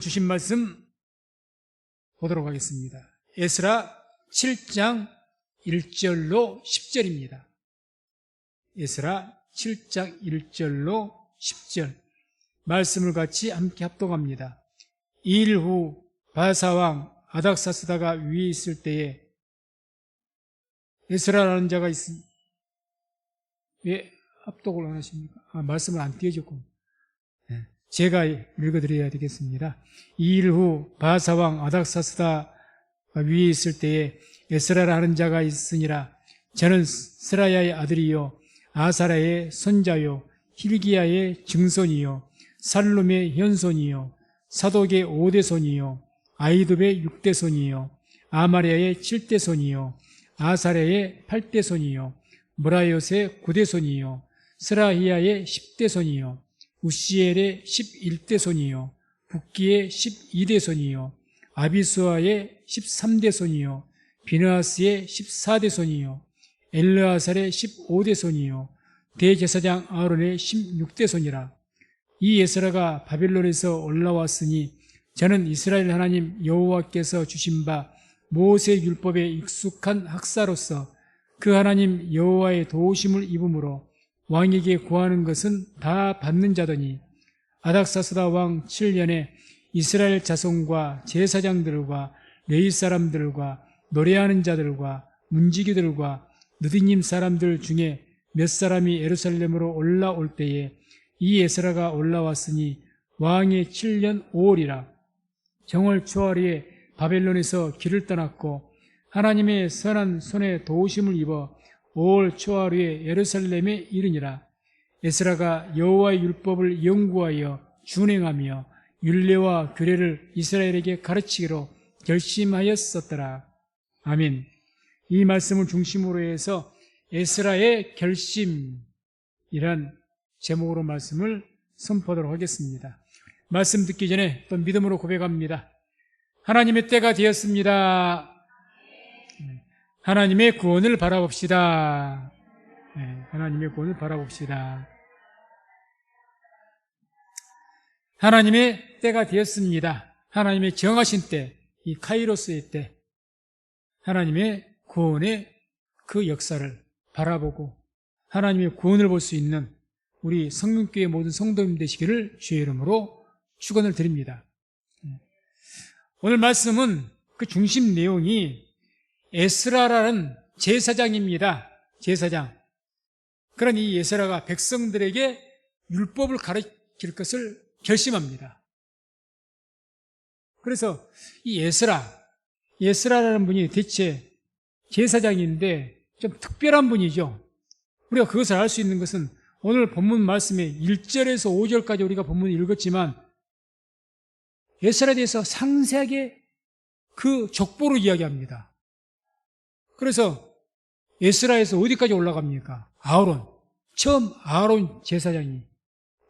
주신 말씀 보도록 하겠습니다. 에스라 7장 1절로 10절입니다. 에스라 7장 1절로 10절 말씀을 같이 함께 합독합니다. 이 일 후 바사왕 아닥사스다가 위에 있을 때에 에스라라는 자가 있으니 왜 합독을 안 하십니까? 말씀을 안 띄워줬군. 제가 읽어드려야 되겠습니다. 이 일 후 바사왕 아닥사스다가 위에 있을 때에 에스라라는 자가 있으니라. 저는 스라야의 아들이요 아사라의 손자요 힐기야의 증손이요 살룸의 현손이요 사독의 5대 손이요 아이둡의 6대 손이요 아마리아의 7대 손이요 아사랴의 8대 손이요 무라요스의 9대 손이요 스라히야의 10대 손이요 우시엘의 11대 손이요 북기의 12대 손이요 아비수아의 13대 손이요 비느하스의 14대 손이요 엘르아살의 15대 손이요 대제사장 아론의 16대 손이라. 이 에스라가 바벨론에서 올라왔으니 저는 이스라엘 하나님 여호와께서 주신 바 모세 율법에 익숙한 학사로서 그 하나님 여호와의 도우심을 입음으로 왕에게 구하는 것은 다 받는 자더니 아닥사스다 왕 7년에 이스라엘 자손과 제사장들과 레위 사람들과 노래하는 자들과 문지기들과 느디님 사람들 중에 몇 사람이 예루살렘으로 올라올 때에 이 에스라가 올라왔으니 왕의 7년 5월이라. 정월 초하루에 바벨론에서 길을 떠났고 하나님의 선한 손에 도우심을 입어 5월 초하루에 예루살렘에 이르니라. 에스라가 여호와의 율법을 연구하여 준행하며 율례와 규례를 이스라엘에게 가르치기로 결심하였었더라. 아멘. 이 말씀을 중심으로 해서 에스라의 결심이란 제목으로 말씀을 선포하도록 하겠습니다. 말씀 듣기 전에 또 믿음으로 고백합니다. 하나님의 때가 되었습니다. 하나님의 구원을 바라봅시다. 하나님의 구원을 바라봅시다. 하나님의 때가 되었습니다. 하나님의 정하신 때, 이 카이로스의 때, 하나님의 구원의 그 역사를 바라보고 하나님의 구원을 볼 수 있는 우리 성령교회 모든 성도님 되시기를 주의 이름으로 축원을 드립니다. 오늘 말씀은 그 중심 내용이 에스라라는 제사장입니다. 제사장. 그런 이 에스라가 백성들에게 율법을 가르칠 것을 결심합니다. 그래서 이 에스라라는 분이 대체 제사장인데 좀 특별한 분이죠. 우리가 그것을 알 수 있는 것은 오늘 본문 말씀에 1절에서 5절까지 우리가 본문을 읽었지만 에스라에 대해서 상세하게 그 족보로 이야기합니다. 그래서 에스라에서 어디까지 올라갑니까? 아론. 처음 아론 제사장이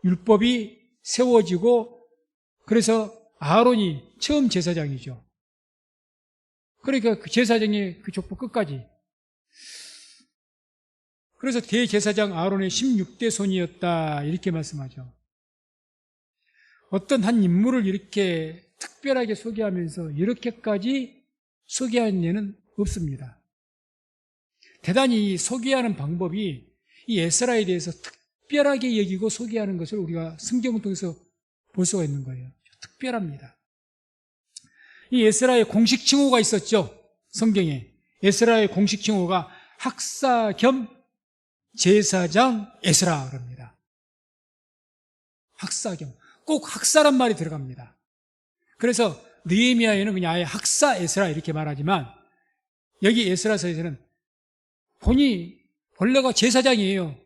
율법이 세워지고 그래서 아론이 처음 제사장이죠. 그러니까 그 제사장의 그 족보 끝까지. 그래서 대제사장 아론의 16대 손이었다 이렇게 말씀하죠. 어떤 한 인물을 이렇게 특별하게 소개하면서 이렇게까지 소개한 예는 없습니다. 대단히 소개하는 방법이 이 에스라에 대해서 특별하게 여기고 소개하는 것을 우리가 성경을 통해서 볼 수가 있는 거예요. 특별합니다. 이 에스라의 공식 칭호가 있었죠. 성경에. 에스라의 공식 칭호가 학사 겸 제사장 에스라 그럽니다. 학사 겸. 꼭 학사란 말이 들어갑니다. 그래서 느헤미야에는 그냥 아예 학사 에스라 이렇게 말하지만 여기 에스라서에서는 본래가 제사장이에요.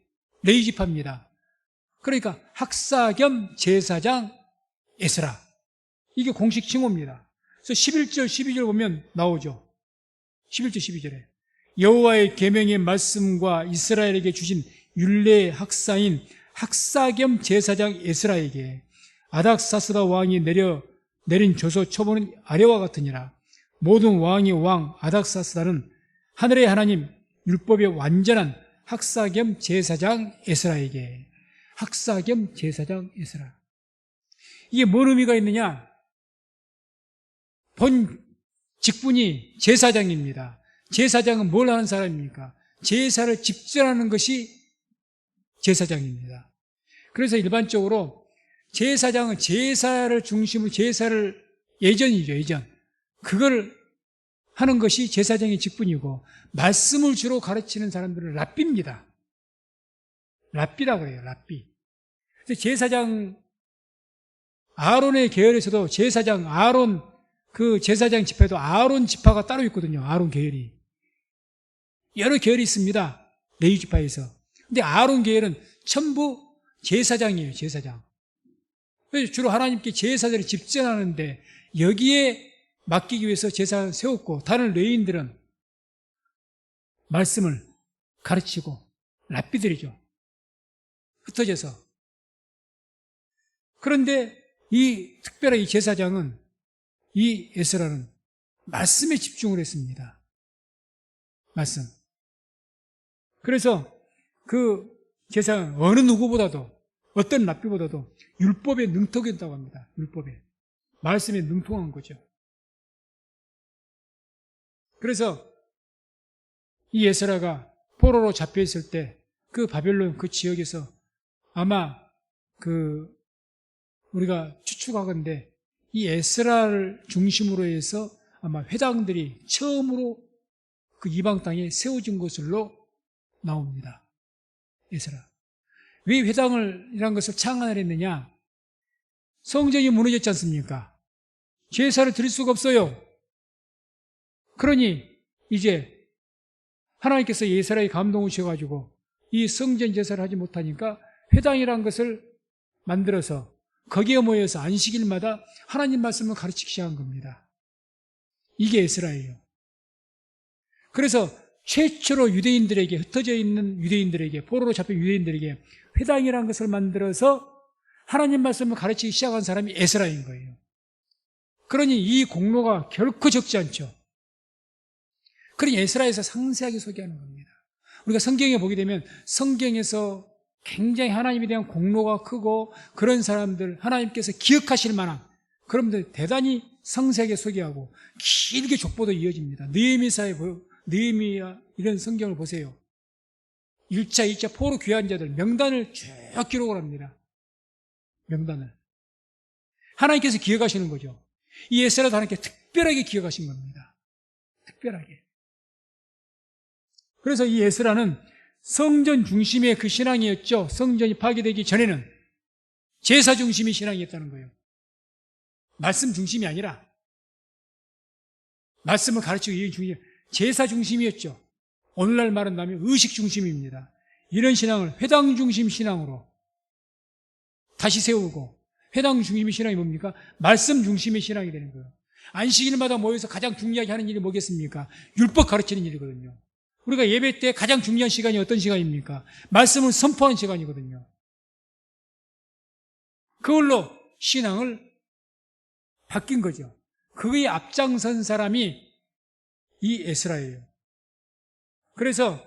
레위 지파입니다. 그러니까 학사 겸 제사장 에스라. 이게 공식 칭호입니다. 그래서 11절, 12절 보면 나오죠. 11절, 12절에 여호와의 계명의 말씀과 이스라엘에게 주신 율례의 학사인 학사 겸 제사장 에스라에게 아닥사스다 왕이 내린 조서 초본은 아래와 같으니라. 모든 왕의 왕 아닥사스다는 하늘의 하나님 율법의 완전한 학사 겸 제사장 에스라에게. 학사 겸 제사장 에스라. 이게 뭔 의미가 있느냐? 본 직분이 제사장입니다. 제사장은 뭘 하는 사람입니까? 제사를 집전하는 것이 제사장입니다. 그래서 일반적으로 제사장은 제사를 중심으로 예전이죠, 예전. 그걸 하는 것이 제사장의 직분이고, 말씀을 주로 가르치는 사람들은 랍비입니다. 랍비라 그래요, 랍비. 그래서 제사장, 아론의 계열에서도 제사장, 그 제사장 지파에도 아론 지파가 따로 있거든요, 아론 계열이. 여러 계열이 있습니다, 레위 지파에서. 근데 아론 계열은 전부 제사장이에요, 제사장. 그래서 주로 하나님께 제사들을 집전하는데, 여기에 맡기기 위해서 제사를 세웠고, 다른 레위인들은 말씀을 가르치고, 랍비들이죠. 흩어져서. 그런데 특별히 이 제사장은, 이 에스라는 말씀에 집중을 했습니다. 말씀. 그래서 그 제사장은 어느 누구보다도, 어떤 랍비보다도 율법에 능통했다고 합니다. 율법에. 말씀에 능통한 거죠. 그래서 이 에스라가 포로로 잡혀있을 때 그 바벨론 그 지역에서 아마 우리가 추측하건대 이 에스라를 중심으로 해서 아마 회당들이 처음으로 그 이방 땅에 세워진 것으로 나옵니다. 에스라. 왜 회당이라는 것을 창안을 했느냐? 성전이 무너졌지 않습니까? 제사를 드릴 수가 없어요. 그러니 이제 하나님께서 에스라에 감동을 주셔가지고 이 성전 제사를 하지 못하니까 회당이라는 것을 만들어서 거기에 모여서 안식일마다 하나님 말씀을 가르치기 시작한 겁니다. 이게 에스라예요. 그래서 최초로 유대인들에게, 흩어져 있는 유대인들에게, 포로로 잡힌 유대인들에게 회당이라는 것을 만들어서 하나님 말씀을 가르치기 시작한 사람이 에스라인 거예요. 그러니 이 공로가 결코 적지 않죠. 그러니 에스라에서 상세하게 소개하는 겁니다. 우리가 성경에 보게 되면 성경에서 굉장히 하나님에 대한 공로가 크고 그런 사람들, 하나님께서 기억하실 만한 그런 분들 대단히 상세하게 소개하고 길게 족보도 이어집니다. 느헤미야 이런 성경을 보세요. 1차, 2차 포로 귀환 자들 명단을 쭉 기록을 합니다. 명단을. 하나님께서 기억하시는 거죠. 이 에스라도 하나님께 특별하게 기억하신 겁니다. 특별하게. 그래서 이 에스라는 성전 중심의 그 신앙이었죠. 성전이 파괴되기 전에는 제사 중심의 신앙이었다는 거예요. 말씀 중심이 아니라 말씀을 가르치고 이해 중심, 제사 중심이었죠. 오늘날 말한다면 의식 중심입니다. 이런 신앙을 회당 중심 신앙으로 다시 세우고, 회당 중심의 신앙이 뭡니까? 말씀 중심의 신앙이 되는 거예요. 안식일마다 모여서 가장 중요하게 하는 일이 뭐겠습니까? 율법 가르치는 일이거든요. 우리가 예배 때 가장 중요한 시간이 어떤 시간입니까? 말씀을 선포하는 시간이거든요. 그걸로 신앙을 바뀐 거죠. 그거에 앞장선 사람이 이 에스라예요. 그래서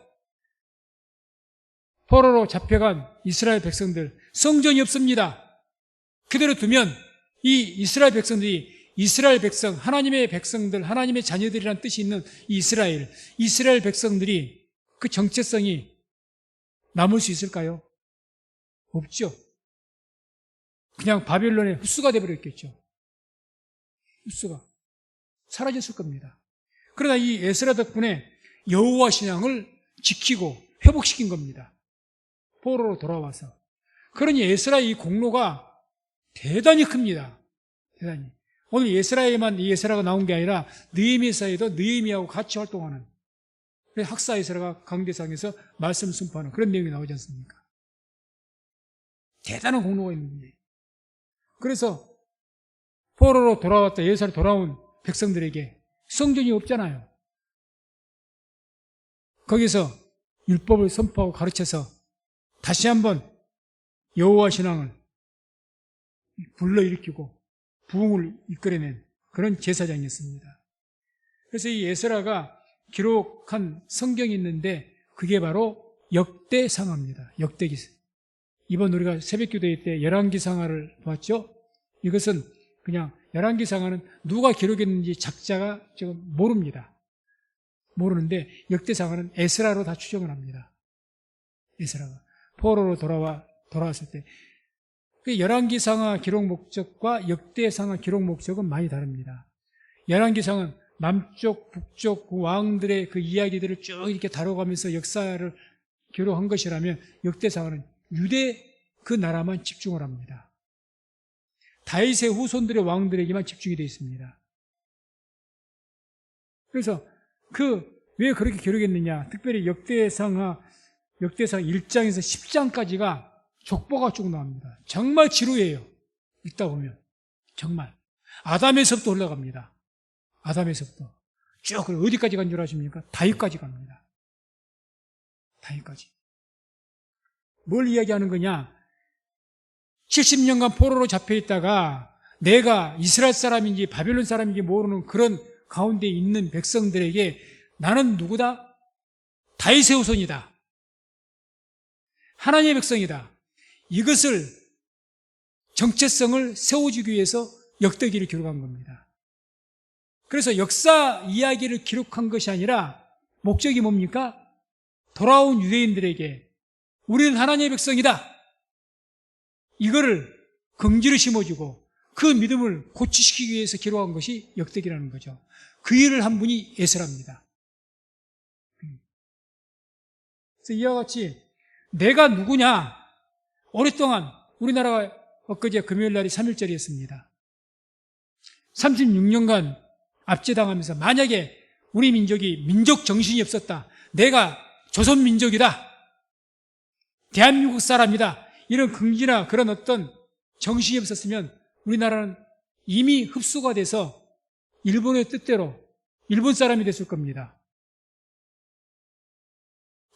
포로로 잡혀간 이스라엘 백성들, 성전이 없습니다. 그대로 두면 이 이스라엘 백성들이, 이스라엘 백성, 하나님의 백성들, 하나님의 자녀들이라는 뜻이 있는 이스라엘 백성들이 그 정체성이 남을 수 있을까요? 없죠. 그냥 바벨론의 흡수가 되어버렸겠죠. 흡수가 사라졌을 겁니다. 그러나 이 에스라 덕분에 여호와 신앙을 지키고 회복시킨 겁니다. 포로로 돌아와서. 그러니 에스라의 이 공로가 대단히 큽니다. 대단히. 오늘 에스라에만 이 에스라가 나온 게 아니라 느헤미야에도 느헤미야하고 같이 활동하는, 학사 에스라가 강대상에서 말씀 선포하는 그런 내용이 나오지 않습니까? 대단한 공로가 있는 거예요. 그래서 포로로 돌아왔다 예루살렘 돌아온 백성들에게 성전이 없잖아요. 거기서 율법을 선포하고 가르쳐서 다시 한번 여호와 신앙을 불러일으키고 부흥을 이끌어낸 그런 제사장이었습니다. 그래서 이 에스라가 기록한 성경이 있는데 그게 바로 역대상하입니다. 역대기상. 이번 우리가 새벽기도회 때 열왕기상하를 보았죠. 이것은 그냥 열왕기상하는 누가 기록했는지 작자가 지금 모릅니다. 모르는데 역대상하는 에스라로 다 추정을 합니다. 에스라가 포로로 돌아왔을 때 그 열왕기상하 기록 목적과 역대상하 기록 목적은 많이 다릅니다. 열왕기상은 남쪽, 북쪽 그 왕들의 그 이야기들을 쭉 이렇게 다뤄가면서 역사를 기록한 것이라면 역대상하는 유대 그 나라만 집중을 합니다. 다윗의 후손들의 왕들에게만 집중이 되어 있습니다. 그래서 왜 그렇게 기록했느냐? 특별히 역대상 1장에서 10장까지가 족보가 쭉 나옵니다. 정말 지루해요. 읽다 보면. 정말. 아담에서부터 올라갑니다. 아담에서부터. 쭉 어디까지 간 줄 아십니까? 다윗까지 갑니다. 다윗까지. 뭘 이야기하는 거냐? 70년간 포로로 잡혀있다가 내가 이스라엘 사람인지 바벨론 사람인지 모르는 그런 가운데 있는 백성들에게 나는 누구다? 다윗의 후손이다. 하나님의 백성이다. 이것을 정체성을 세워주기 위해서 역대기를 기록한 겁니다. 그래서 역사 이야기를 기록한 것이 아니라 목적이 뭡니까? 돌아온 유대인들에게 우리는 하나님의 백성이다. 이거를 긍지를 심어주고 그 믿음을 고취시키기 위해서 기록한 것이 역대기라는 거죠. 그 일을 한 분이 에스라입니다. 그래서 이와 같이 내가 누구냐? 오랫동안 우리나라가 엊그제 금요일 날이 3.1절이었습니다. 36년간 압제당하면서 만약에 우리 민족이 민족 정신이 없었다. 내가 조선민족이다. 대한민국 사람이다. 이런 긍지나 그런 어떤 정신이 없었으면 우리나라는 이미 흡수가 돼서 일본의 뜻대로 일본 사람이 됐을 겁니다.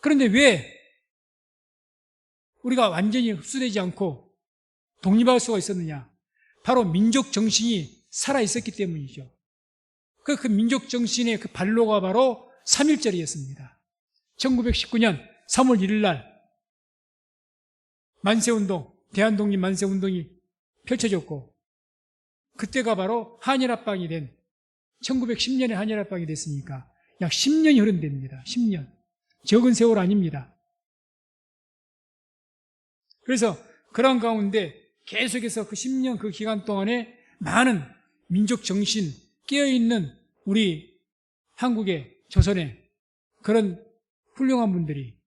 그런데 왜 우리가 완전히 흡수되지 않고 독립할 수가 있었느냐? 바로 민족 정신이 살아있었기 때문이죠. 그 민족 정신의 그 발로가 바로 3.1절이었습니다. 1919년 3월 1일 날 만세운동, 대한독립 만세운동이 펼쳐졌고 그때가 바로 한일합방이 된 1910년에 한일합방이 됐으니까 약 10년이 흐른 데입니다. 10년. 적은 세월 아닙니다. 그래서 그런 가운데 계속해서 그 10년 그 기간 동안에 많은 민족 정신 깨어있는 우리 한국의 조선의 그런 훌륭한 분들이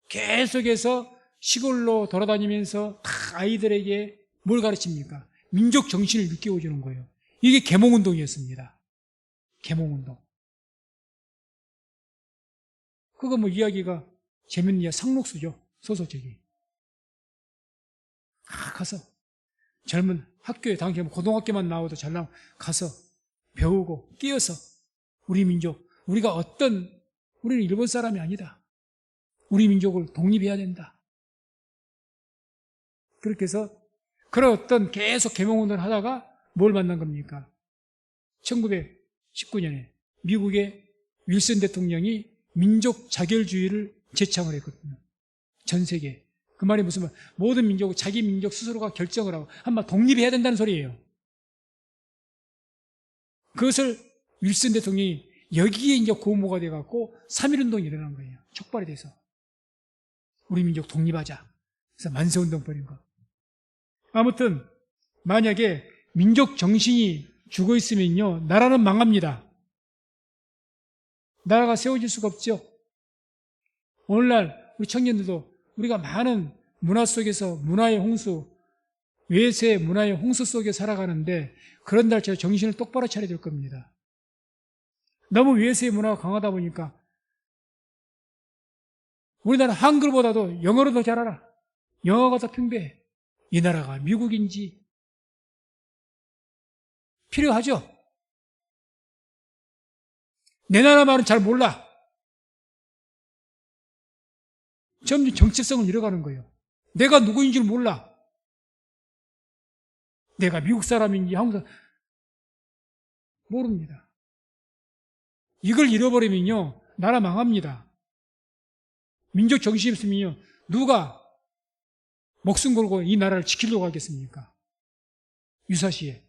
계속해서 시골로 돌아다니면서 다 아이들에게 뭘 가르칩니까? 민족 정신을 일깨워주는 거예요. 이게 계몽운동이었습니다. 계몽운동. 그거 뭐 이야기가 재밌는 이야 상록수죠. 소설책이. 가서 젊은 학교에 당시 고등학교만 나와도 잘 나와 가서 배우고 끼어서 우리 민족 우리는 일본 사람이 아니다. 우리 민족을 독립해야 된다. 그렇게 해서 그런 어떤 계속 계몽운동을 하다가 뭘 만난 겁니까? 1919년에 미국의 윌슨 대통령이 민족 자결주의를 제창을 했거든요. 전 세계. 그 말이 무슨 말? 모든 민족은 자기 민족 스스로가 결정을 하고 한마 독립해야 된다는 소리예요. 그것을 윌슨 대통령이 여기에 이제 고모가 돼갖고 3.1운동이 일어난 거예요. 촉발이 돼서. 우리 민족 독립하자. 그래서 만세운동 벌인 거. 아무튼 만약에 민족 정신이 죽어 있으면요. 나라는 망합니다. 나라가 세워질 수가 없죠. 오늘날 우리 청년들도 우리가 많은 문화 속에서 문화의 홍수, 외세 문화의 홍수 속에 살아가는데 그런 날처럼 정신을 똑바로 차려야 될 겁니다. 너무 외세의 문화가 강하다 보니까 우리나라 한글보다도 영어를 더 잘 알아. 영어가 더 팽배해. 이 나라가 미국인지 필요하죠. 내 나라 말은 잘 몰라. 점점 정체성을 잃어가는 거예요. 내가 누구인지 몰라. 내가 미국 사람인지 한국 사람 모릅니다. 이걸 잃어버리면요 나라 망합니다. 민족 정신이 없으면요 누가 목숨 걸고 이 나라를 지키려고 하겠습니까? 유사시에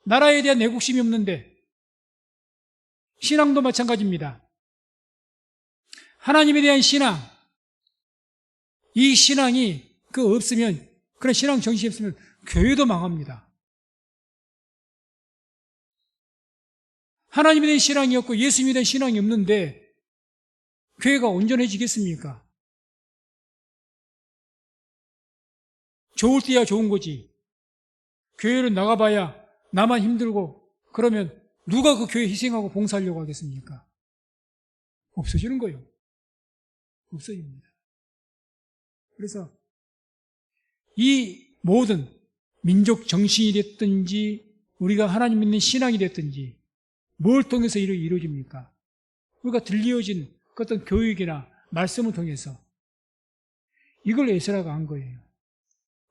나라에 대한 애국심이 없는데, 신앙도 마찬가지입니다. 하나님에 대한 신앙, 이 신앙이 없으면, 그런 신앙 정신이 없으면 교회도 망합니다. 하나님에 대한 신앙이 없고 예수님에 대한 신앙이 없는데 교회가 온전해지겠습니까? 좋을 때야 좋은 거지. 교회를 나가봐야 나만 힘들고 그러면 누가 그 교회 희생하고 봉사하려고 하겠습니까? 없어지는 거예요. 없어집니다. 그래서 이 모든 민족 정신이 됐든지 우리가 하나님 믿는 신앙이 됐든지 뭘 통해서 이루어집니까? 우리가 들려진 어떤 교육이나 말씀을 통해서 이걸 에스라가 한 거예요.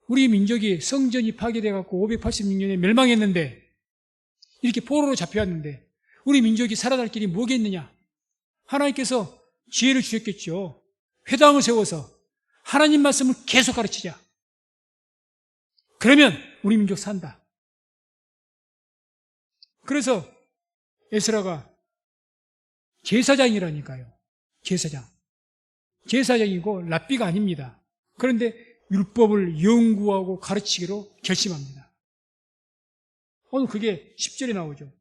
우리 민족이 성전이 파괴돼갖고 586년에 멸망했는데 이렇게 포로로 잡혀왔는데 우리 민족이 살아날 길이 뭐겠느냐? 하나님께서 지혜를 주셨겠죠. 회당을 세워서 하나님 말씀을 계속 가르치자. 그러면 우리 민족 산다. 그래서 에스라가 제사장이라니까요. 제사장이고 랍비가 아닙니다. 그런데 율법을 연구하고 가르치기로 결심합니다. 오늘 그게 10절에 나오죠.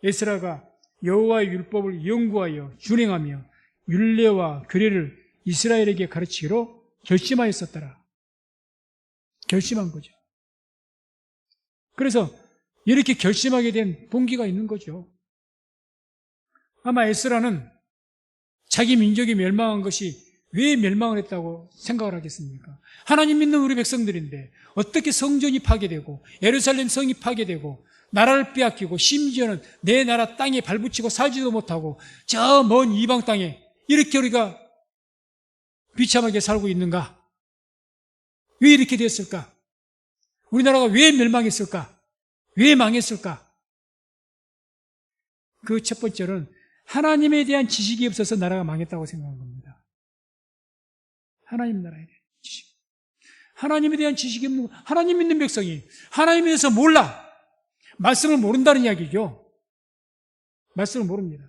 에스라가 여호와의 율법을 연구하여 준행하며 율례와 규례를 이스라엘에게 가르치기로 결심하였었더라. 결심한 거죠. 그래서 이렇게 결심하게 된 동기가 있는 거죠. 아마 에스라는 자기 민족이 멸망한 것이 왜 멸망을 했다고 생각을 하겠습니까? 하나님 믿는 우리 백성들인데 어떻게 성전이 파괴되고 예루살렘 성이 파괴되고 나라를 빼앗기고 심지어는 내 나라 땅에 발붙이고 살지도 못하고 저 먼 이방 땅에 이렇게 우리가 비참하게 살고 있는가? 왜 이렇게 됐을까? 우리나라가 왜 멸망했을까? 왜 망했을까? 그 첫 번째는 하나님에 대한 지식이 없어서 나라가 망했다고 생각한 겁니다. 하나님 나라에 대한 지식. 하나님에 대한 지식이 없는, 하나님 믿는 백성이 하나님에 대해서 몰라. 말씀을 모른다는 이야기죠. 말씀을 모릅니다.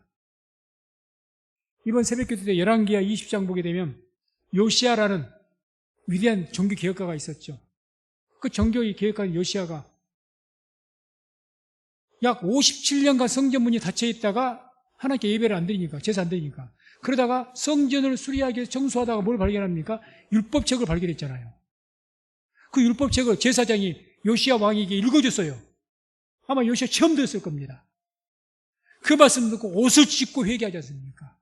이번 새벽기도 때 열왕기하 20장 보게 되면 요시야라는 위대한 종교개혁가가 있었죠. 그 종교의 개혁가인 요시야가 약 57년간 성전문이 닫혀있다가 하나님께 예배를 안 드리니까, 제사 안 드리니까. 그러다가 성전을 수리하기 위해서 청소하다가 뭘 발견합니까? 율법책을 발견했잖아요. 그 율법책을 제사장이 요시야 왕에게 읽어줬어요. 아마 요시야 처음 들었을 겁니다. 그 말씀 듣고 옷을 찢고 회개하지 않습니까?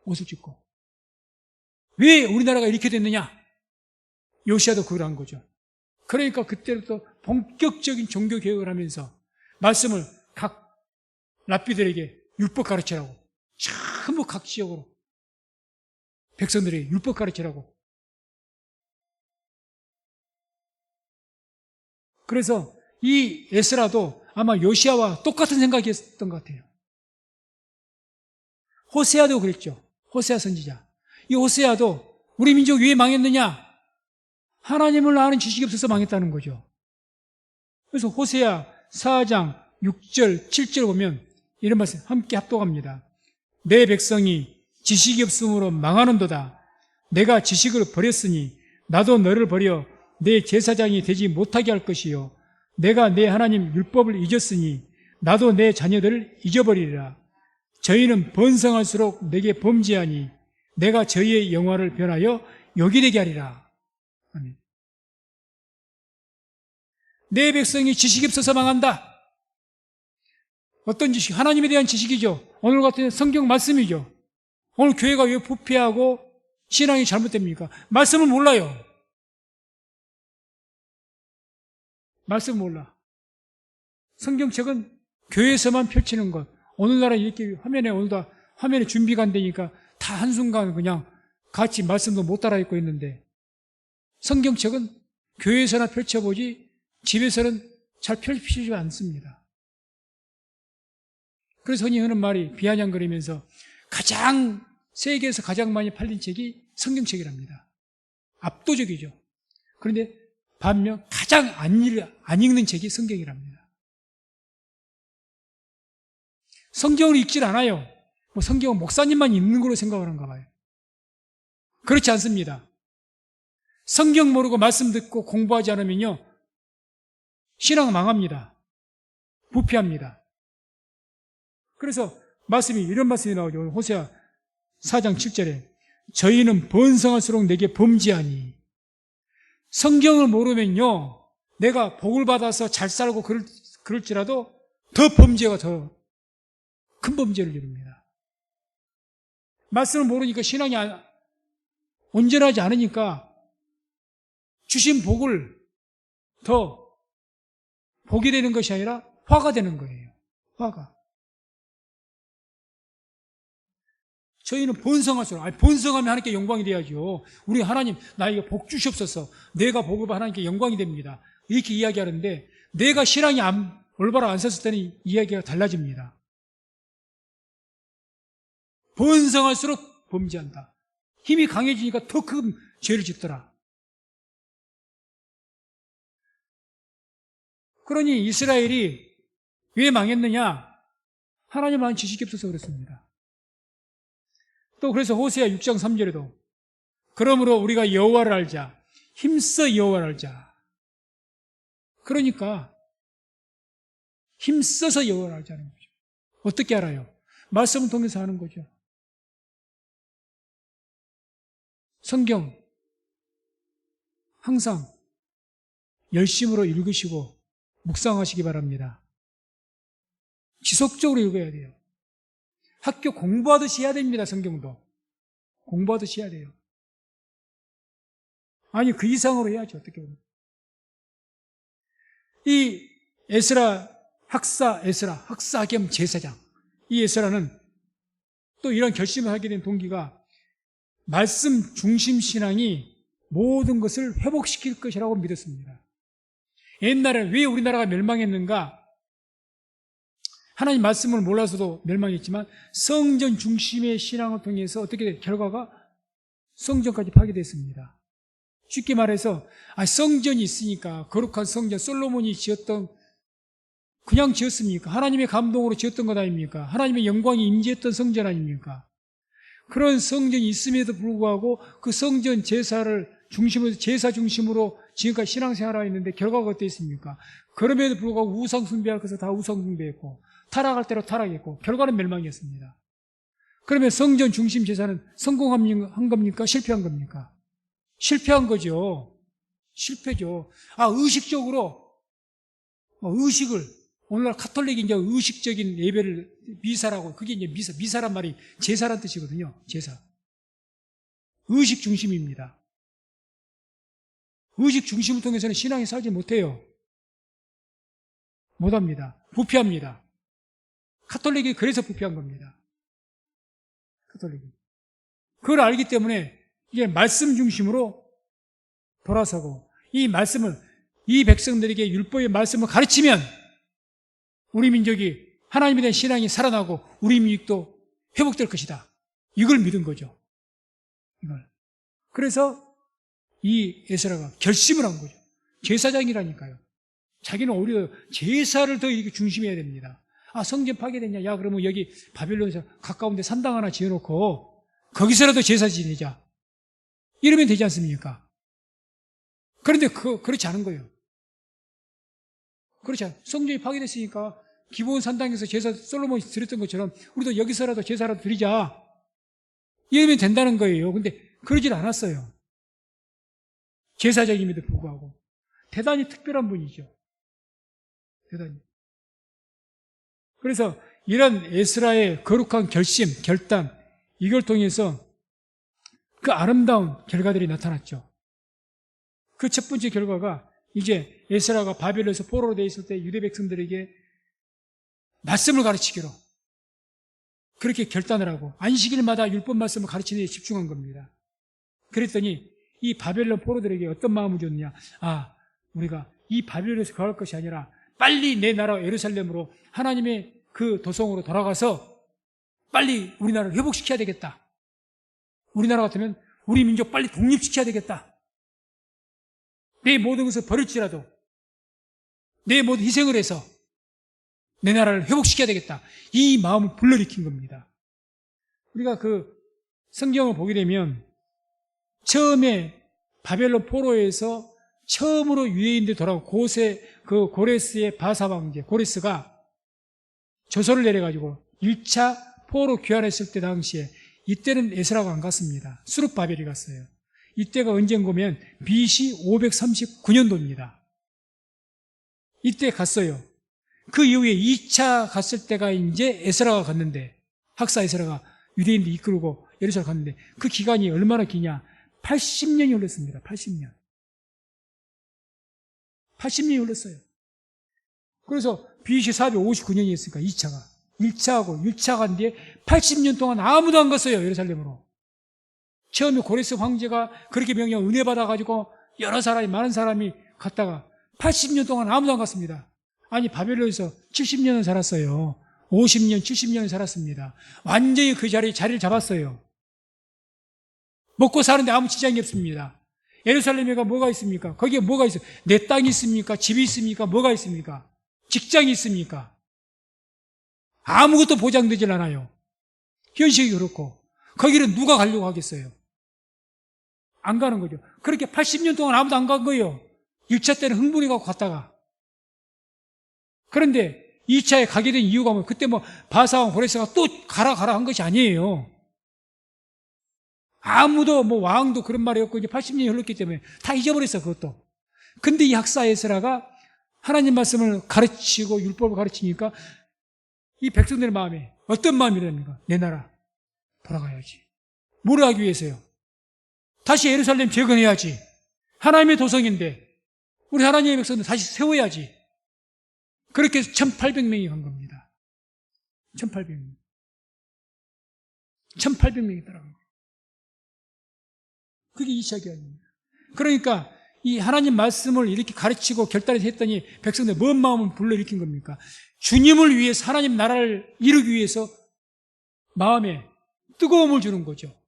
옷을 찢고. 왜 우리나라가 이렇게 됐느냐? 요시야도 그걸 한 거죠. 그러니까 그때부터 본격적인 종교개혁을 하면서 말씀을 각 랍비들에게 율법 가르치라고 전부 각 지역으로 백성들에게 율법 가르치라고. 그래서 이 에스라도 아마 요시야와 똑같은 생각이었던 것 같아요. 호세아도 그랬죠. 호세아 선지자. 이 호세아도 우리 민족 왜 망했느냐? 하나님을 아는 지식이 없어서 망했다는 거죠. 그래서 호세아 4장 6절, 7절 보면 이런 말씀 함께 합독합니다. 내 백성이 지식이 없음으로 망하는도다. 내가 지식을 버렸으니 나도 너를 버려 내 제사장이 되지 못하게 할 것이요. 내가 내 하나님 율법을 잊었으니 나도 내 자녀들을 잊어버리리라. 저희는 번성할수록 내게 범죄하니 내가 저희의 영화를 변하여 욕이 되게 하리라. 아멘. 내 백성이 지식이 없어서 망한다. 어떤 지식? 하나님에 대한 지식이죠. 오늘 같은 성경 말씀이죠. 오늘 교회가 왜 부패하고 신앙이 잘못됩니까? 말씀을 몰라요. 말씀 몰라. 성경책은 교회에서만 펼치는 것. 오늘날은 이렇게 오늘도 화면에 준비가 안 되니까 다 한순간 그냥 같이 말씀도 못 따라 읽고 있는데 성경책은 교회에서나 펼쳐보지 집에서는 잘 펼치지 않습니다. 그래서 흔히 하는 말이 비아냥거리면서 세계에서 가장 많이 팔린 책이 성경책이랍니다. 압도적이죠. 그런데 반면 가장 안 읽는 책이 성경이랍니다. 성경을 읽질 않아요. 뭐 성경은 목사님만 읽는 걸로 생각하는가 봐요. 그렇지 않습니다. 성경 모르고 말씀 듣고 공부하지 않으면요, 신앙 망합니다. 부패합니다. 그래서 이런 말씀이 나오죠. 호세아 4장 7절에 저희는 번성할수록 내게 범죄하니. 성경을 모르면요, 내가 복을 받아서 잘 살고 그럴지라도 더 범죄가 더 큰 범죄를 이룹니다. 말씀을 모르니까 신앙이 온전하지 않으니까 주신 복을 더 복이 되는 것이 아니라 화가 되는 거예요. 화가. 저희는 번성할수록, 번성하면 하나님께 영광이 돼야죠. 우리 하나님 나에게 복 주시옵소서. 내가 복을 받아 하나님께 영광이 됩니다. 이렇게 이야기하는데 내가 신앙이 올바로 안 섰을 때는 이야기가 달라집니다. 번성할수록 범죄한다. 힘이 강해지니까 더 큰 죄를 짓더라. 그러니 이스라엘이 왜 망했느냐? 하나님만 지식이 없어서 그렇습니다. 또 그래서 호세아 6장 3절에도 그러므로 우리가 여호와를 알자. 힘써 여호와를 알자. 그러니까 힘써서 여호와를 알자는 거죠. 어떻게 알아요? 말씀을 통해서 하는 거죠. 성경 항상 열심으로 읽으시고 묵상하시기 바랍니다. 지속적으로 읽어야 돼요. 학교 공부하듯이 해야 됩니다. 성경도 공부하듯이 해야 돼요. 아니 그 이상으로 해야죠. 어떻게 보면 이 학사 겸 제사장, 이 에스라는 또 이런 결심을 하게 된 동기가 말씀 중심 신앙이 모든 것을 회복시킬 것이라고 믿었습니다. 옛날에 왜 우리나라가 멸망했는가? 하나님 말씀을 몰라서도 멸망했지만 성전 중심의 신앙을 통해서 어떻게 결과가 성전까지 파괴됐습니다. 쉽게 말해서 성전이 있으니까 거룩한 성전 솔로몬이 지었던 그냥 지었습니까? 하나님의 감동으로 지었던 것 아닙니까? 하나님의 영광이 임재했던 성전 아닙니까? 그런 성전이 있음에도 불구하고 그 성전 제사를 중심으로 제사 중심으로 지금까지 신앙생활을 했는데 결과가 어땠습니까? 그럼에도 불구하고 우상 숭배할 것을 다 우상 숭배했고 타락할 대로 타락했고 결과는 멸망이었습니다. 그러면 성전 중심 제사는 성공한 겁니까? 실패한 겁니까? 실패한 거죠. 실패죠. 의식적으로 의식을 오늘날 카톨릭이 이제 의식적인 예배를 미사라고, 그게 이제 미사란 말이 제사란 뜻이거든요. 제사. 의식 중심입니다. 의식 중심을 통해서는 신앙이 살지 못해요. 못합니다. 부패합니다. 카톨릭이 그래서 부패한 겁니다. 카톨릭이. 그걸 알기 때문에 이게 말씀 중심으로 돌아서고 이 말씀을, 이 백성들에게 율법의 말씀을 가르치면 우리 민족이 하나님에 대한 신앙이 살아나고 우리 민족도 회복될 것이다. 이걸 믿은 거죠. 이걸. 그래서 이 에스라가 결심을 한 거죠. 제사장이라니까요. 자기는 오히려 제사를 더 이렇게 중심해야 됩니다. 성전 파괴됐냐? 야, 그러면 여기 바빌론에서 가까운 데 산당 하나 지어놓고 거기서라도 제사 지내자. 이러면 되지 않습니까? 그런데 그렇지 않은 거예요. 그렇지 않아요. 성전이 파괴됐으니까 기본 산당에서 제사 솔로몬이 드렸던 것처럼 우리도 여기서라도 제사라도 드리자. 이러면 된다는 거예요. 근데 그러질 않았어요. 제사장임에도 불구하고. 대단히 특별한 분이죠. 대단히. 그래서 이런 에스라의 거룩한 결심, 결단, 이걸 통해서 그 아름다운 결과들이 나타났죠. 그 첫 번째 결과가 이제 에스라가 바벨론에서 포로로 되어 있을 때 유대 백성들에게 말씀을 가르치기로 그렇게 결단을 하고 안식일마다 율법 말씀을 가르치는 데 집중한 겁니다. 그랬더니 이 바벨론 포로들에게 어떤 마음을 줬느냐? 우리가 이 바벨론에서 거할 것이 아니라 빨리 내 나라 예루살렘으로 하나님의 그 도성으로 돌아가서 빨리 우리나라를 회복시켜야 되겠다. 우리나라 같으면 우리 민족 빨리 독립시켜야 되겠다. 내 모든 것을 버릴지라도 내 모든 희생을 해서 내 나라를 회복시켜야 되겠다. 이 마음을 불러일으킨 겁니다. 우리가 그 성경을 보게 되면 처음에 바벨론 포로에서 처음으로 유대인들이 돌아오고 그 고레스의 바사 황제 고레스가 조서를 내려가지고 1차 포로 귀환했을 때 당시에 이때는 에스라가 안 갔습니다. 수룹바벨이 갔어요. 이때가 언젠가면 BC 539년도입니다. 이때 갔어요. 그 이후에 2차 갔을 때가 이제 에스라가 갔는데, 학사 에스라가 유대인들 이끌고 예루살렘 갔는데, 그 기간이 얼마나 기냐? 80년이 흘렀습니다. 80년. 80년이 흘렀어요. 그래서 BC 459년이었으니까 2차가. 1차하고 1차 간 뒤에 80년 동안 아무도 안 갔어요. 예루살렘으로. 처음에 고레스 황제가 그렇게 명령 은혜 받아가지고 여러 사람이, 많은 사람이 갔다가 80년 동안 아무도 안 갔습니다. 아니, 바벨론에서 70년을 살았어요. 50년, 70년을 살았습니다. 완전히 그 자리를 잡았어요. 먹고 사는데 아무 지장이 없습니다. 예루살렘에 뭐가 있습니까? 거기에 뭐가 있어요? 내 땅이 있습니까? 집이 있습니까? 뭐가 있습니까? 직장이 있습니까? 아무것도 보장되질 않아요. 현실이 그렇고. 거기를 누가 가려고 하겠어요? 안 가는 거죠. 그렇게 80년 동안 아무도 안 간 거예요. 1차 때는 흥분해 갖고 갔다가. 그런데 2차에 가게 된 이유가 뭐, 그때 뭐 바사왕 고레스가 또 가라 한 것이 아니에요. 아무도 뭐 왕도 그런 말이 없고 이제 80년이 흘렀기 때문에 다 잊어버렸어, 그것도. 근데 이 학사 에스라가 하나님 말씀을 가르치고 율법을 가르치니까 이 백성들의 마음에 어떤 마음이랍니까? 내 나라 돌아가야지. 뭘 하기 위해서요? 다시 예루살렘 재건해야지. 하나님의 도성인데 우리 하나님의 백성들 다시 세워야지. 그렇게 해서 1800명이 간 겁니다. 1800명. 1800명이 따라간 거예요. 그게 2차 교환입니다. 그러니까 이 하나님 말씀을 이렇게 가르치고 결단해서 했더니 백성들 뭔 마음을 불러일으킨 겁니까? 주님을 위해서, 하나님 나라를 이루기 위해서 마음에 뜨거움을 주는 거죠.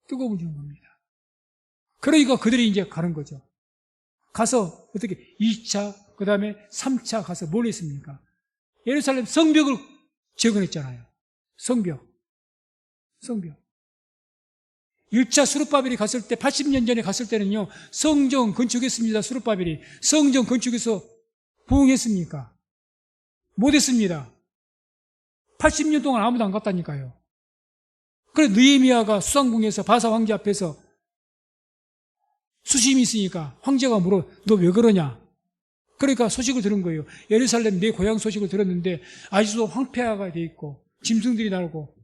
뜨거움을 주는 겁니다. 그러니까 그들이 이제 가는 거죠. 가서 어떻게 2차, 그 다음에 3차 가서 뭘 했습니까? 예루살렘 성벽을 재건했잖아요. 성벽. 1차 수룹바벨이 갔을 때, 80년 전에 갔을 때는요, 성전 건축했습니다. 수룹바벨이. 성전 건축해서 부흥했습니까? 못했습니다. 80년 동안 아무도 안 갔다니까요. 그래, 느헤미야가 수상궁에서 바사 황제 앞에서 수심이 있으니까 황제가 물어, 너 왜 그러냐? 그러니까 소식을 들은 거예요. 예루살렘 내 고향 소식을 들었는데 아직도 황폐화가 돼 있고 짐승들이 나오고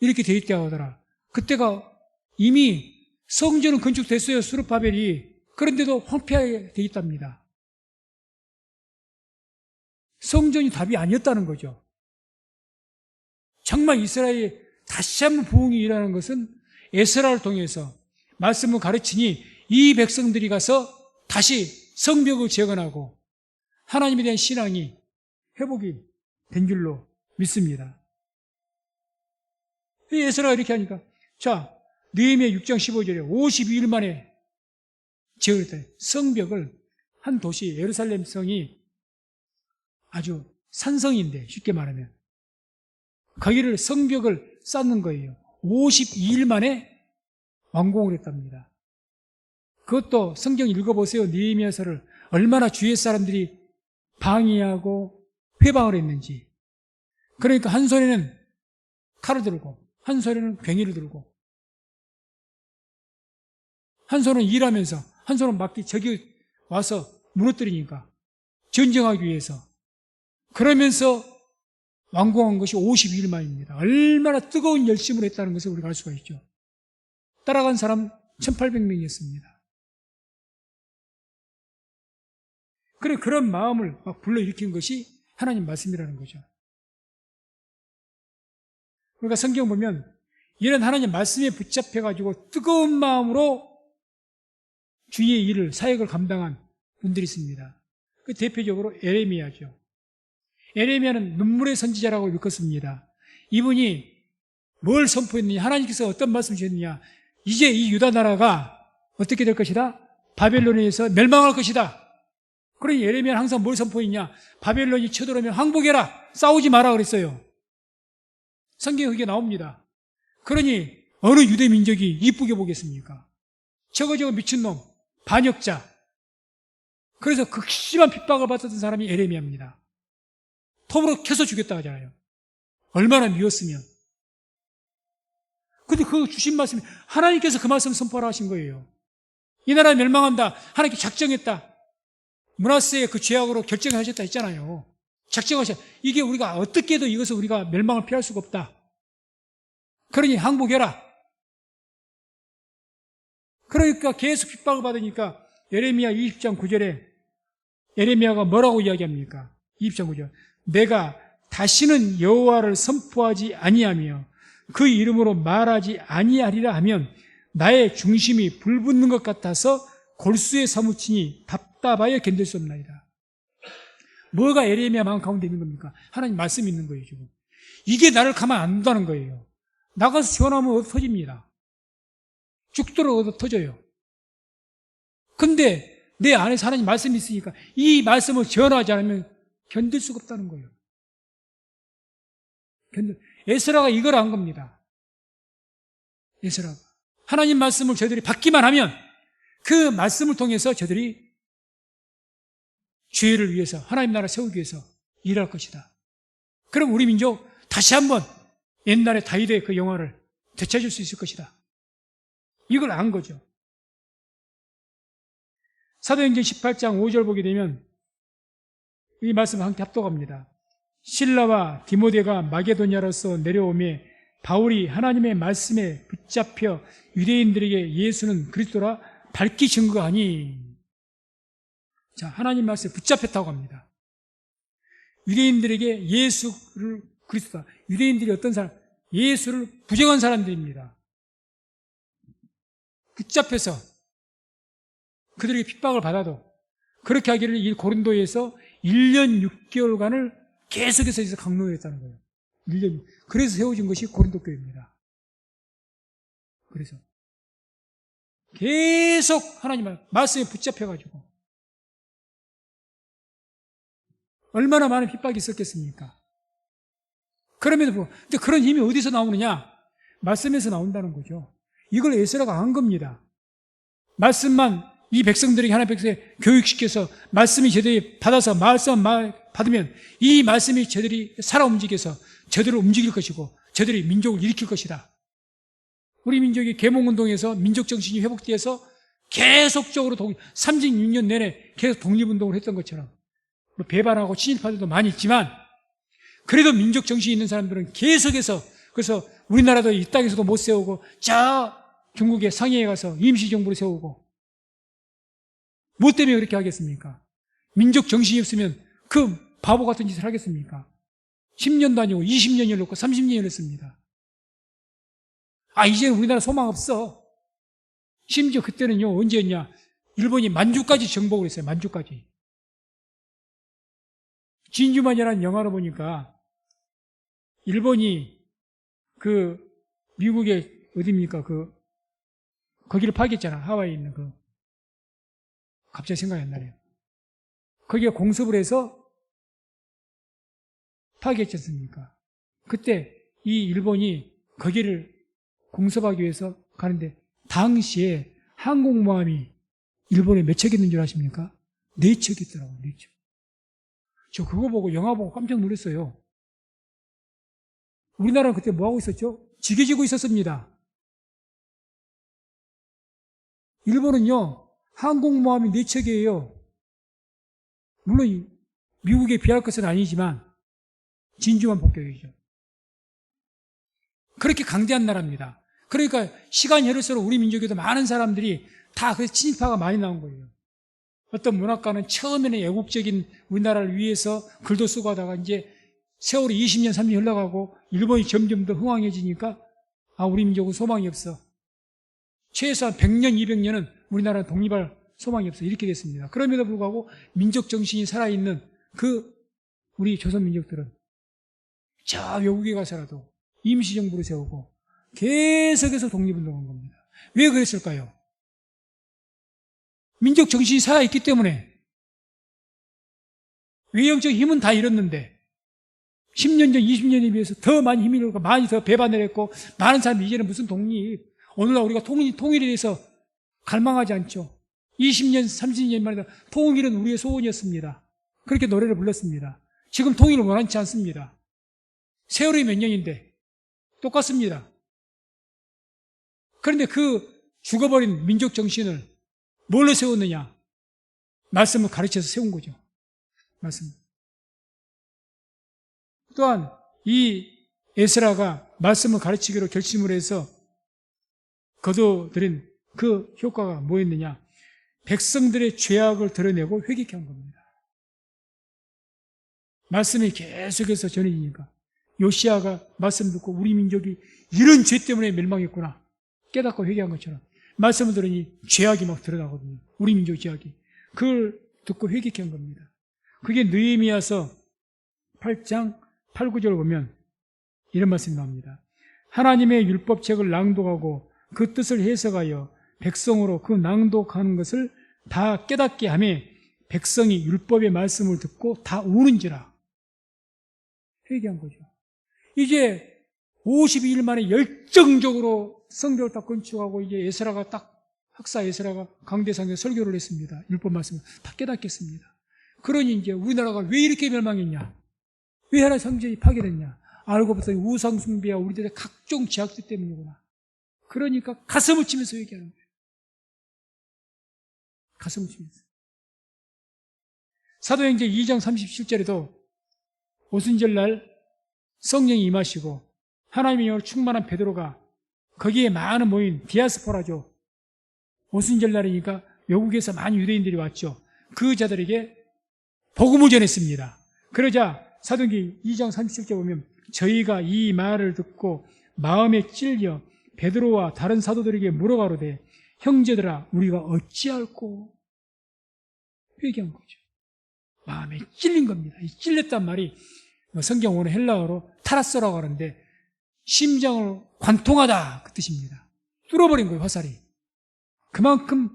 이렇게 돼 있다고 하더라. 그때가 이미 성전은 건축됐어요. 수룹바벨이. 그런데도 황폐하게 돼 있답니다. 성전이 답이 아니었다는 거죠. 정말 이스라엘이 다시 한번 부흥이 일어나는 것은 에스라를 통해서 말씀을 가르치니 이 백성들이 가서 다시 성벽을 재건하고 하나님에 대한 신앙이 회복이 된 줄로 믿습니다. 에스라가 이렇게 하니까, 자, 느헤미야 6장 15절에 52일 만에 재건했다. 성벽을, 한 도시 예루살렘 성이 아주 산성인데, 쉽게 말하면 거기를 성벽을 쌓는 거예요. 52일 만에 완공을 했답니다. 그것도 성경 읽어보세요. 느헤미야서를 얼마나 주위의 사람들이 방해하고 회방을 했는지. 그러니까 한 손에는 칼을 들고 한 손에는 괭이를 들고 한 손은 일하면서 한 손은 막기, 저기 와서 무너뜨리니까 전쟁하기 위해서. 그러면서 완공한 것이 52일 만입니다. 얼마나 뜨거운 열심을 했다는 것을 우리가 알 수가 있죠. 따라간 사람 1800명이었습니다. 그래, 그런 마음을 막 불러일으킨 것이 하나님 말씀이라는 거죠. 그러니까 성경 보면 이런 하나님 말씀에 붙잡혀가지고 뜨거운 마음으로 주의 일을, 사역을 감당한 분들이 있습니다. 그 대표적으로 에레미야죠. 에레미야는 눈물의 선지자라고 일컫습니다. 이분이 뭘 선포했느냐, 하나님께서 어떤 말씀을 주셨느냐, 이제 이 유다 나라가 어떻게 될 것이다? 바벨론에서 멸망할 것이다. 그러니 예레미야는 항상 뭘 선포했냐? 바벨론이 쳐들어오면 항복해라, 싸우지 마라 그랬어요. 성경에 그게 나옵니다. 그러니 어느 유대 민족이 이쁘게 보겠습니까? 저거 미친놈, 반역자. 그래서 극심한 핍박을 받았던 사람이 예레미야입니다. 톱으로 캐서 죽였다 하잖아요. 얼마나 미웠으면. 근데 그 주신 말씀이 하나님께서 그 말씀을 선포하라 하신 거예요. 이 나라 멸망한다. 하나님께 작정했다. 므낫세의 그 죄악으로 결정하셨다 했잖아요. 작정하셨다. 이게 우리가 어떻게 해도 이것을 우리가 멸망을 피할 수가 없다. 그러니 항복해라. 그러니까 계속 핍박을 받으니까 예레미야 20장 9절에 예레미야가 뭐라고 이야기합니까? 20장 9절. 내가 다시는 여호와를 선포하지 아니하며 그 이름으로 말하지 아니하리라 하면 나의 중심이 불붙는 것 같아서 골수에 사무치니 답답하여 견딜 수 없나이다. 뭐가 예레미야 마음 가운데 있는 겁니까? 하나님 말씀이 있는 거예요, 지금. 이게 나를 가만 안 둔다는 거예요. 나가서 전하면 얻어 터집니다. 죽도록 얻어 터져요. 근데 내 안에 하나님 말씀이 있으니까 이 말씀을 전하지 않으면 견딜 수가 없다는 거예요. 에스라가 이걸 안 겁니다. 에스라가. 하나님 말씀을 저들이 받기만 하면 그 말씀을 통해서 저들이 죄를 위해서 하나님 나라 세우기 위해서 일할 것이다. 그럼 우리 민족 다시 한번 옛날에 다윗의 그 영화를 되찾을 수 있을 것이다. 이걸 안 거죠. 사도행전 18장 5절 보게 되면 이 말씀을 함께 합독합니다. 실라와 디모데가 마게도냐로서 내려오매 바울이 하나님의 말씀에 붙잡혀 유대인들에게 예수는 그리스도라 밝히 증거하니. 자, 하나님 말씀에 붙잡혔다고 합니다. 유대인들에게 예수를 그리스도다. 유대인들이 어떤 사람? 예수를 부정한 사람들입니다. 붙잡혀서 그들에게 핍박을 받아도 그렇게 하기를 이 고린도에서 1년 6개월간을 계속해서 강론했다는 거예요. 1년. 그래서 세워진 것이 고린도 교회입니다. 그래서 계속 하나님 말씀에 붙잡혀가지고 얼마나 많은 핍박이 있었겠습니까? 그럼에도 불구하고 근데 그런 힘이 어디서 나오느냐? 말씀에서 나온다는 거죠. 이걸 에스라가 안 겁니다. 말씀만 이 백성들에게 하나님의 백성에 교육시켜서 말씀이 저들이 받아서 말씀 받으면 이 말씀이 저들이 살아 움직여서 저들을 움직일 것이고 저들이 민족을 일으킬 것이다. 우리 민족이 계몽운동에서 민족정신이 회복되어서 계속적으로 36년 내내 계속 독립운동을 했던 것처럼 뭐 배반하고 친일파들도 많이 있지만 그래도 민족정신이 있는 사람들은 계속해서 그래서 우리나라도 이 땅에서도 못 세우고 저 중국의 상해에 가서 임시정부를 세우고 뭐 때문에 그렇게 하겠습니까? 민족정신이 없으면 그 바보 같은 짓을 하겠습니까? 10년도 아니고 20년을 놓고 30년을 했습니다. 이제는 우리나라 소망 없어. 심지어 그때는요, 언제였냐? 일본이 만주까지 정복을 했어요, 만주까지. 진주만이라는 영화를 보니까 일본이 그 미국의 어디입니까? 거기를 파괴했잖아. 하와이에 있는 갑자기 생각이 안 나네요. 거기가 공습을 해서 파괴했지 않습니까? 그때 이 일본이 거기를 공습하기 위해서 가는데 당시에 항공모함이 일본에 몇 척 있는 줄 아십니까? 4척 있더라고요. 4척. 저 그거 보고 영화 보고 깜짝 놀랐어요. 우리나라는 그때 뭐하고 있었죠? 지게지고 있었습니다. 일본은요, 항공모함이 4척이에요. 물론 미국에 비할 것은 아니지만 진주만 폭격이죠. 그렇게 강대한 나라입니다. 그러니까 시간이 흐를수록 우리 민족에도 많은 사람들이 다 그래서 친일파가 많이 나온 거예요. 어떤 문학가는 처음에는 애국적인 우리나라를 위해서 글도 쓰고 하다가 이제 세월이 20년, 30년 흘러가고 일본이 점점 더 흥왕해지니까 우리 민족은 소망이 없어. 최소한 100년, 200년은 우리나라는 독립할 소망이 없어. 이렇게 됐습니다. 그럼에도 불구하고 민족 정신이 살아있는 우리 조선 민족들은 저 외국에 가서라도 임시정부를 세우고 계속해서 독립운동한 겁니다. 왜 그랬을까요? 민족 정신이 살아있기 때문에 외형적 힘은 다 잃었는데 10년 전, 20년에 비해서 더 많이 힘이 잃고 많이 더 배반을 했고 많은 사람이 이제는 무슨 독립, 오늘날 우리가 통일에 대해서 갈망하지 않죠. 20년, 30년 만에 통일은 우리의 소원이었습니다. 그렇게 노래를 불렀습니다. 지금 통일을 원하지 않습니다. 세월이 몇 년인데 똑같습니다. 그런데 그 죽어버린 민족 정신을 뭘로 세웠느냐? 말씀을 가르쳐서 세운 거죠. 말씀. 또한 이 에스라가 말씀을 가르치기로 결심을 해서 거둬들인 그 효과가 뭐였느냐? 백성들의 죄악을 드러내고 회개케 한 겁니다. 말씀이 계속해서 전해지니까 요시아가 말씀 듣고 우리 민족이 이런 죄 때문에 멸망했구나 깨닫고 회개한 것처럼 말씀을 들으니 죄악이 막 드러나거든요. 우리 민족 죄악이. 그걸 듣고 회개케 한 겁니다. 그게 느헤미야서 8장 8, 9절을 보면 이런 말씀이 나옵니다. 하나님의 율법책을 낭독하고 그 뜻을 해석하여 백성으로 그 낭독하는 것을 다 깨닫게 하며 백성이 율법의 말씀을 듣고 다 우는지라. 회개한 거죠. 이제 52일 만에 열정적으로 성벽을 딱 건축하고 이제 에스라가 딱 학사 에스라가 강대상에 설교를 했습니다. 율법 말씀을 다 깨닫겠습니다. 그러니 이제 우리나라가 왜 이렇게 멸망했냐? 왜 하나의 성전이 파괴됐냐? 알고 봤더니 우상숭배와 우리들의 각종 죄악들 때문이구나. 그러니까 가슴을 치면서 얘기하는 거예요. 가슴을 치면서. 사도행전 2장 37절에도 오순절날 성령이 임하시고 하나님의 영으로 충만한 베드로가 거기에 많은 모인 디아스포라죠. 오순절날이니까 외국에서 많은 유대인들이 왔죠. 그 자들에게 복음을 전했습니다. 그러자 사도행전 2장 37절 보면 저희가 이 말을 듣고 마음에 찔려 베드로와 다른 사도들에게 물어가로되 형제들아 우리가 어찌할꼬? 회개한 거죠. 마음에 찔린 겁니다. 이 찔렸단 말이 성경 원어 헬라어로 타라스라고 하는데 심장을 관통하다 그 뜻입니다. 뚫어버린 거예요. 화살이. 그만큼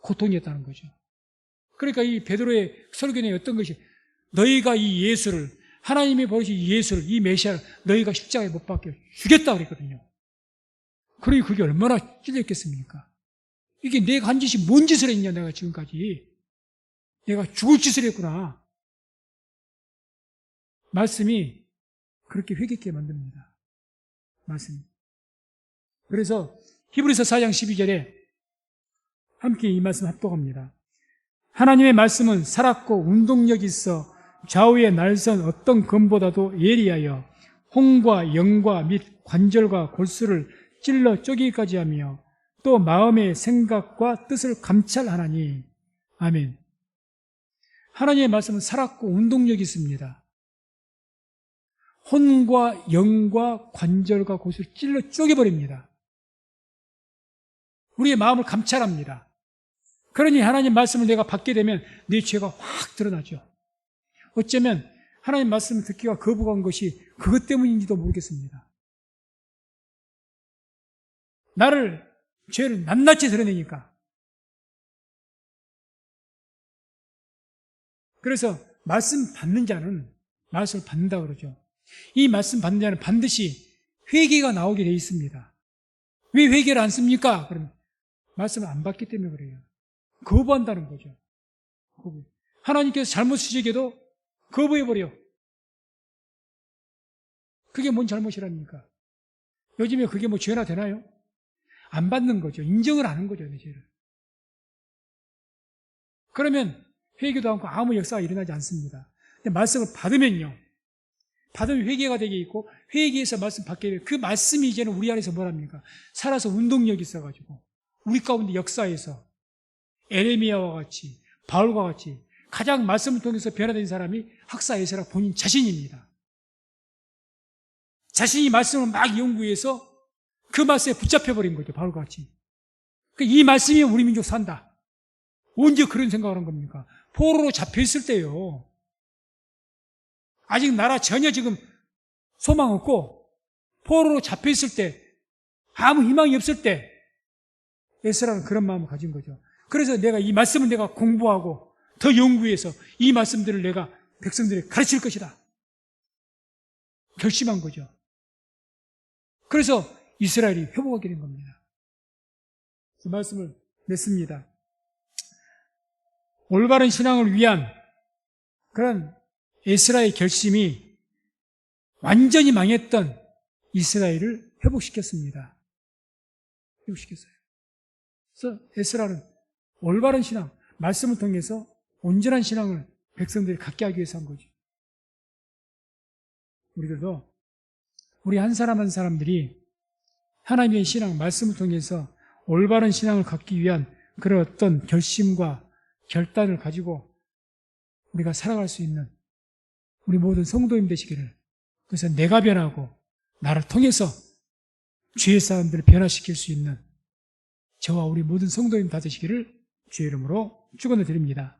고통이었다는 거죠. 그러니까 이 베드로의 설교는 어떤 것이 너희가 이 예수를 하나님이 버리신 이 예수를 이 메시아를 너희가 십자가에 못 박혀 죽였다 그랬거든요. 그러니 그게 얼마나 찔렸겠습니까? 이게 내가 한 짓이 뭔 짓을 했냐 내가 지금까지 내가 죽을 짓을 했구나. 말씀이 그렇게 회개케 만듭니다. 말씀이. 그래서 히브리서 4장 12절에 함께 이 말씀 합독합니다. 하나님의 말씀은 살았고 운동력이 있어 좌우의 날선 어떤 검보다도 예리하여 홍과 영과 및 관절과 골수를 찔러 쪼개기까지 하며 또 마음의 생각과 뜻을 감찰하나니. 아멘. 하나님의 말씀은 살았고 운동력이 있습니다. 혼과 영과 관절과 골수를 찔러 쪼개버립니다. 우리의 마음을 감찰합니다. 그러니 하나님 말씀을 내가 받게 되면 내 죄가 확 드러나죠. 어쩌면 하나님 말씀을 듣기가 거부한 것이 그것 때문인지도 모르겠습니다. 나를 죄를 낱낱이 드러내니까. 그래서 말씀 받는 자는 말씀을 받는다 그러죠. 이 말씀 받는 자는 반드시 회개가 나오게 돼 있습니다. 왜 회개를 안 씁니까? 그러면 말씀을 안 받기 때문에 그래요. 거부한다는 거죠. 거부. 하나님께서 잘못 쓰시게도 거부해버려. 그게 뭔 잘못이랍니까? 요즘에 그게 뭐 죄나 되나요? 안 받는 거죠. 인정을 안 하는 거죠, 내 죄를. 그러면 회개도 않고 아무 역사가 일어나지 않습니다. 근데 말씀을 받으면요. 받으면 회개가 되게 있고 회개해서 말씀 받게 되면 그 말씀이 이제는 우리 안에서 뭐랍니까? 살아서 운동력이 있어가지고 우리 가운데 역사에서 에레미야와 같이 바울과 같이 가장 말씀을 통해서 변화된 사람이 학사 에스라 본인 자신입니다. 자신이 말씀을 막 연구해서 그 말씀에 붙잡혀버린 거죠. 바울과 같이. 이 말씀이 우리 민족 산다. 언제 그런 생각을 한 겁니까? 포로로 잡혀있을 때요. 아직 나라 전혀 지금 소망 없고 포로로 잡혀있을 때 아무 희망이 없을 때 에스라는 그런 마음을 가진 거죠. 그래서 내가 이 말씀을 내가 공부하고 더 연구해서 이 말씀들을 내가 백성들이 가르칠 것이다. 결심한 거죠. 그래서 이스라엘이 회복하게 된 겁니다. 그 말씀을 냈습니다. 올바른 신앙을 위한 그런 에스라의 결심이 완전히 망했던 이스라엘을 회복시켰습니다. 회복시켰어요. 그래서 에스라는 올바른 신앙, 말씀을 통해서 온전한 신앙을 백성들이 갖게 하기 위해서 한 거죠. 우리들도 우리 한 사람 한 사람들이 하나님의 신앙, 말씀을 통해서 올바른 신앙을 갖기 위한 그런 어떤 결심과 결단을 가지고 우리가 살아갈 수 있는 우리 모든 성도님 되시기를, 그래서 내가 변하고 나를 통해서 주의 사람들을 변화시킬 수 있는 저와 우리 모든 성도님 다 되시기를 주의 이름으로 축원을 드립니다.